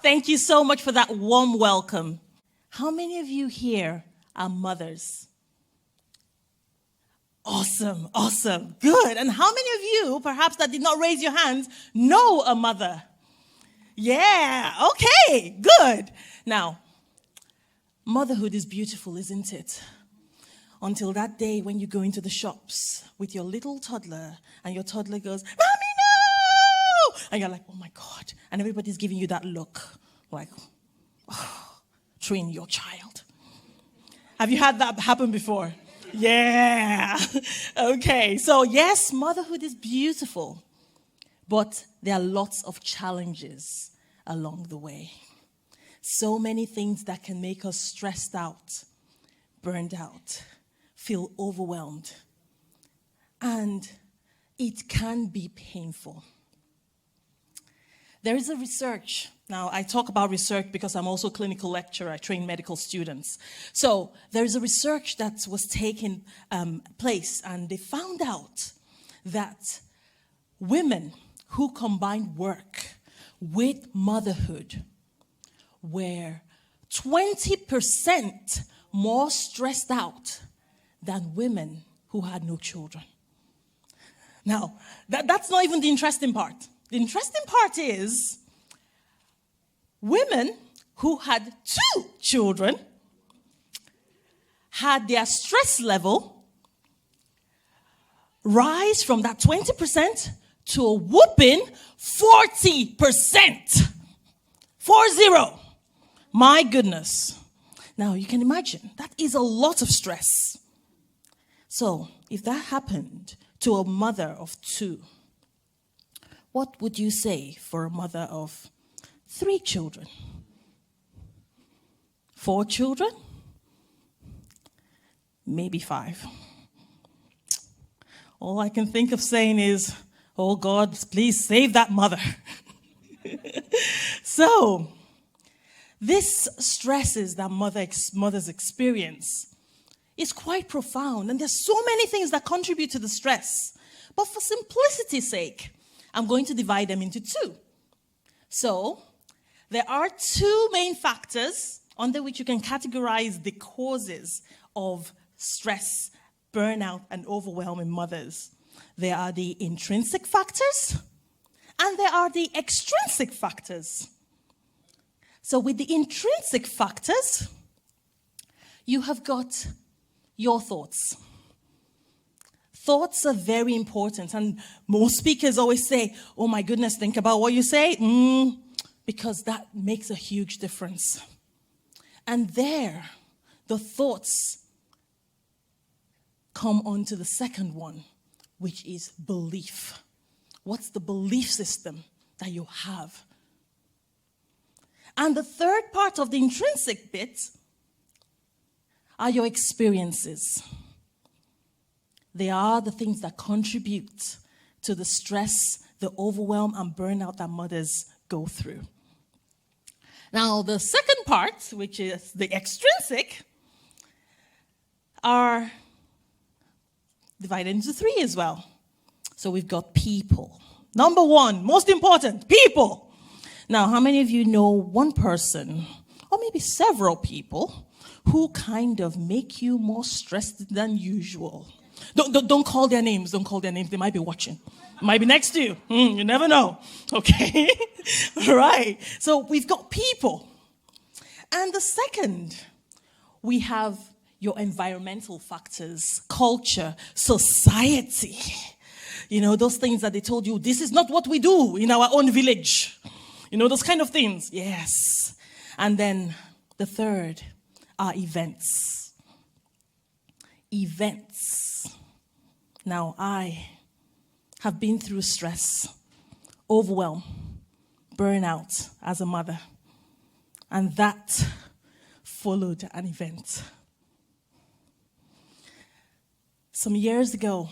Thank you so much for that warm welcome. How many of you here are mothers? Awesome, awesome, good. And how many of you, perhaps that did not raise your hands, know a mother? Yeah, okay, good. Now, motherhood is beautiful, isn't it? Until that day when you go into the shops with your little toddler and your toddler goes, "Mommy, no!" And you're like, "Oh my God." And everybody's giving you that look like, oh, train your child. Have you had that happen before? Yeah. Okay. So yes, motherhood is beautiful, but there are lots of challenges along the way. So many things that can make us stressed out, burned out, feel overwhelmed. And it can be painful. There is a research. Now, I talk about research because I'm also a clinical lecturer. I train medical students. So there is a research that was taking place, and they found out that women who combined work with motherhood were 20% more stressed out than women who had no children. Now, that's not even the interesting part. The interesting part is women who had 2 children had their stress level rise from that 20% to a whooping 40%. 40. My goodness. Now, you can imagine, that is a lot of stress. So, if that happened to a mother of 2, what would you say for a mother of 3 children? 4 children? Maybe 5. All I can think of saying is, oh God, please save that mother. So, this stresses that mothers experience is quite profound, and there's so many things that contribute to the stress. But for simplicity's sake, I'm going to divide them into 2. So, there are 2 main factors under which you can categorize the causes of stress, burnout, and overwhelm in mothers. There are the intrinsic factors, and there are the extrinsic factors. So with the intrinsic factors, you have got your thoughts. Thoughts are very important, and most speakers always say, oh my goodness, think about what you say, because that makes a huge difference. And there, the thoughts come on to the second one, which is belief. What's the belief system that you have? And the third part of the intrinsic bit are your experiences. They are the things that contribute to the stress, the overwhelm, and burnout that mothers go through. Now, the second part, which is the extrinsic, are divided into 3 as well. So we've got people. Number 1, most important, people. Now, how many of you know one person, or maybe several people, who kind of make you more stressed than usual? Don't call their names. Don't call their names. They might be watching. Might be next to you. You never know. Okay? All right. So we've got people. And the second, we have your environmental factors, culture, society. You know, those things that they told you, this is not what we do in our own village. You know, those kind of things. Yes. And then the third are events. Events. Now, I have been through stress, overwhelm, burnout as a mother. And that followed an event. Some years ago,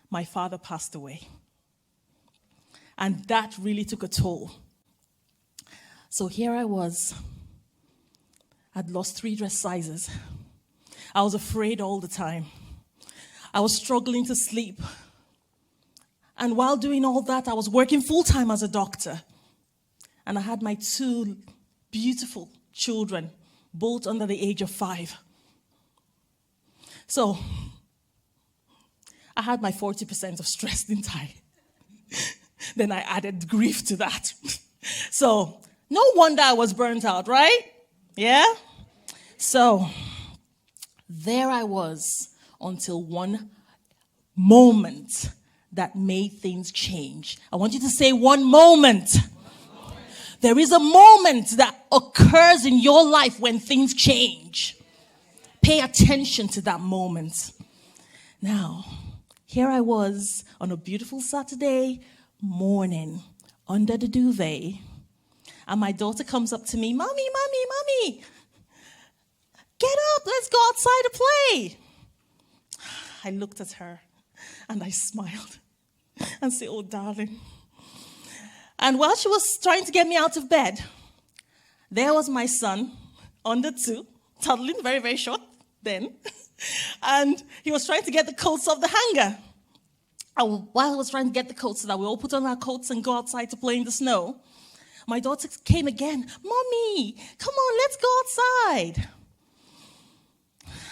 my father passed away. And that really took a toll. So here I was. I'd lost 3 dress sizes. I was afraid all the time. I was struggling to sleep. And while doing all that, I was working full-time as a doctor. And I had my 2 beautiful children, both under the age of 5. So I had my 40% of stress, didn't I? Then I added grief to that. So no wonder I was burnt out, right? Yeah? So there I was until one moment that made things change. I want you to say one moment. There is a moment that occurs in your life when things change. Pay attention to that moment. Now, here I was on a beautiful Saturday morning under the duvet, and my daughter comes up to me, Mommy, get up, let's go outside to play. I looked at her and I smiled and said, oh, darling. And while she was trying to get me out of bed, there was my son, under 2, toddling, very, very short then. And he was trying to get the coats off the hanger. And while he was trying to get the coats so that we all put on our coats and go outside to play in the snow, my daughter came again. Mommy, come on, let's go outside.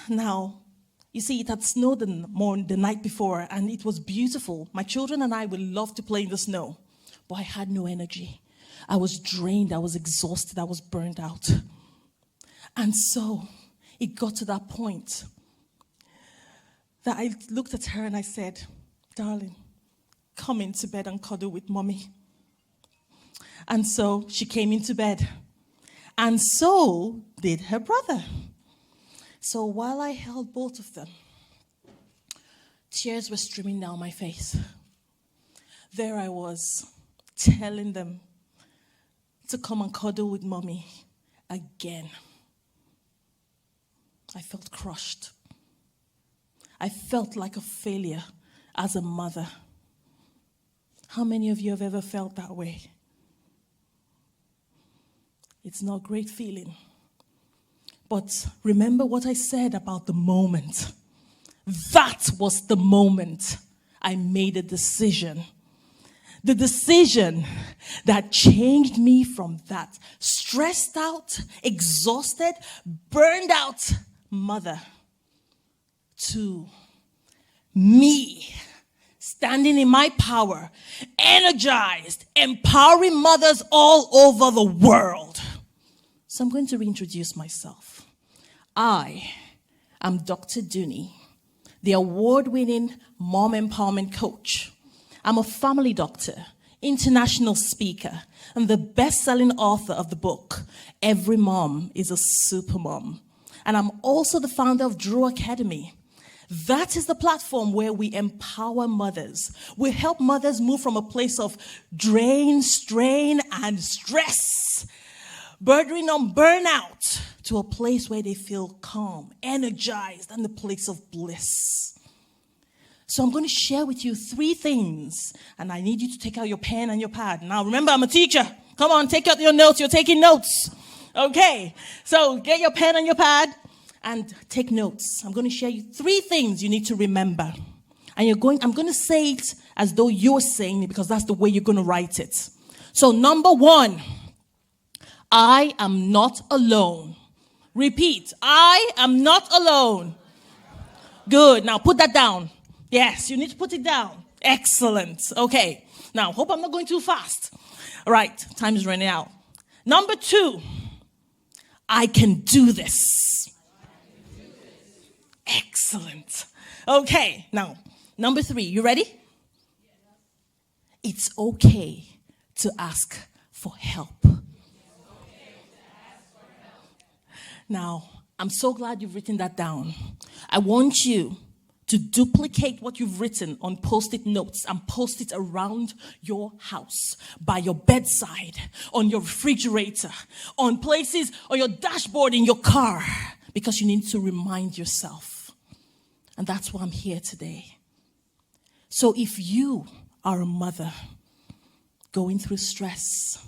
Now, you see, it had snowed the night before, and it was beautiful. My children and I would love to play in the snow, but I had no energy. I was drained, I was exhausted, I was burned out. And so it got to that point that I looked at her and I said, darling, come into bed and cuddle with Mommy. And so she came into bed. And so did her brother. So while I held both of them, tears were streaming down my face. There I was, telling them to come and cuddle with Mommy again. I felt crushed. I felt like a failure as a mother. How many of you have ever felt that way? It's not a great feeling. But remember what I said about the moment. That was the moment I made a decision. The decision that changed me from that stressed out, exhausted, burned out mother to me standing in my power, energized, empowering mothers all over the world. So I'm going to reintroduce myself. I am Dr. Dunni, the award-winning mom empowerment coach. I'm a family doctor, international speaker, and the best-selling author of the book, Every Mom is a Super Mom. And I'm also the founder of Druwa Academy. That is the platform where we empower mothers. We help mothers move from a place of drain, strain, and stress, bordering on burnout, to a place where they feel calm, energized, and the place of bliss. So I'm going to share with you 3 things, and I need you to take out your pen and your pad. Now, remember, I'm a teacher. Come on, take out your notes. You're taking notes. Okay, so get your pen and your pad and take notes. I'm going to share you 3 things you need to remember. And I'm going to say it as though you're saying it, because that's the way you're going to write it. So number 1, I am not alone. Repeat, I am not alone. Good, now put that down. Yes, you need to put it down. Excellent. Okay, now hope I'm not going too fast. All right, time is running out. Number 2, I can do this. Excellent. Okay, now, number 3, you ready? It's okay to ask for help. Now, I'm so glad you've written that down. I want you to duplicate what you've written on Post-it notes and post it around your house, by your bedside, on your refrigerator, on places, on your dashboard in your car, because you need to remind yourself. And that's why I'm here today. So if you are a mother going through stress,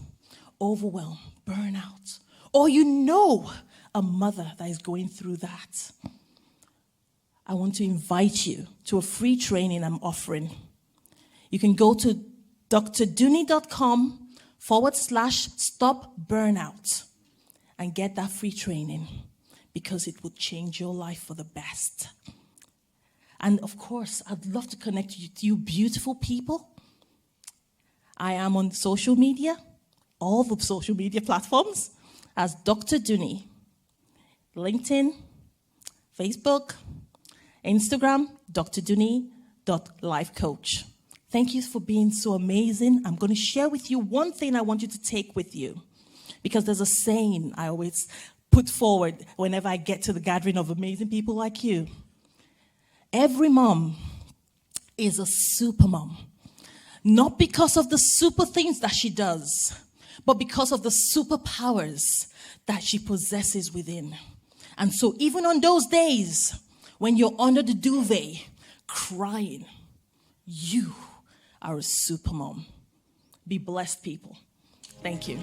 overwhelm, burnout, or you know a mother that is going through that, I want to invite you to a free training I'm offering. You can go to drdunni.com /stop burnout and get that free training, because it will change your life for the best. And of course, I'd love to connect you to you beautiful people. I am on social media, all the social media platforms, as Dr. Dunni. LinkedIn, Facebook, Instagram, drdunni.lifecoach. Thank you for being so amazing. I'm going to share with you one thing I want you to take with you, because there's a saying I always put forward whenever I get to the gathering of amazing people like you. Every mom is a super mom. Not because of the super things that she does, but because of the superpowers that she possesses within. And so even on those days when you're under the duvet crying, you are a super mom. Be blessed, people. Thank you.